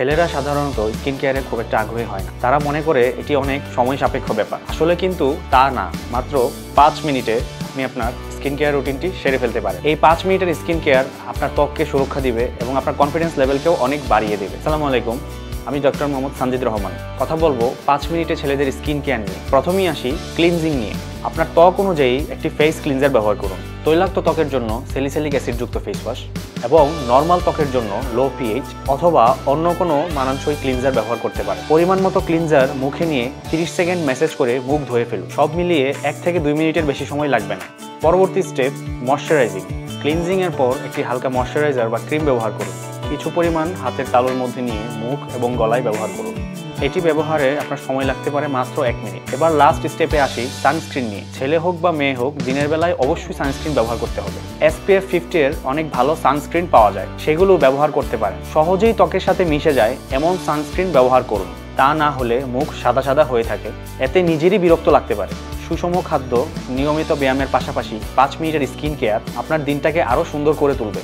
ছেলেরা সাধারণত স্কিন কেয়ারে খুব একটা আগ্রহী হয় না। তারা মনে করে এটি অনেক সময় সাপেক্ষ ব্যাপার। আসলে কিন্তু তা না। মাত্র 5 মিনিটে আপনি আপনার স্কিন কেয়ার রুটিনটি সেরে ফেলতে পারেন। এই 5 মিনিটের স্কিন কেয়ার আপনার ত্বককে সুরক্ষা দিবে এবং আপনার কনফিডেন্স লেভেলকেও অনেক বাড়িয়ে দেবে। আসসালামু আলাইকুম, আমি ডক্টর মোহাম্মদ সানজিদ রহমান। কথা বলবো 5 মিনিটে ছেলেদের স্কিন কেয়ার নিয়ে। প্রথমেই আসি ক্লিনজিং নিয়ে। আপনার ত্বক অনুযায়ী একটি ফেস ক্লিনজার ব্যবহার করুন। তৈলাক্ত ত্বকের জন্য স্যালিসিলিক অ্যাসিডযুক্ত ফেস ওয়াশ এবং নর্মাল ত্বকের জন্য লো পিএইচ অথবা অন্য কোনো মানানসই ক্লিনজার ব্যবহার করতে পারেন। পরিমাণ মতো ক্লিনজার মুখে নিয়ে 30 সেকেন্ড ম্যাসেজ করে মুখ ধুয়ে ফেলুন। সব মিলিয়ে 1 থেকে 2 মিনিটের বেশি সময় লাগবে না। পরবর্তী স্টেপ ময়শ্চারাইজিং। ক্লিনজিং এর পর একটি হালকা ময়শ্চারাইজার বা ক্রিম ব্যবহার করুন। কিছু পরিমাণ হাতের তালুর মধ্যে নিয়ে মুখ এবং গলায় ব্যবহার করুন। এটি ব্যবহারে আপনার সময় লাগতে পারে মাত্র 1 মিনিট। এবার লাস্ট স্টেপে আসি সানস্ক্রিন নিয়ে। ছেলে হোক বা মেয়ে হোক, দিনের বেলায় অবশ্যই সানস্ক্রিন ব্যবহার করতে হবে। SPF 50 এর অনেক ভালো সানস্ক্রিন পাওয়া যায়, সেগুলো ব্যবহার করতে পারেন। সহজেই ত্বকের সাথে মিশে যায় এমন সানস্ক্রিন ব্যবহার করুন। তা না হলে মুখ সাদা সাদা হয়ে থাকে, এতে নিজেরই বিরক্ত লাগতে পারে। সুষম খাদ্য, নিয়মিত ব্যায়ামের পাশাপাশি 5 মিনিটের স্কিন কেয়ার আপনার দিনটাকে আরও সুন্দর করে তুলবে।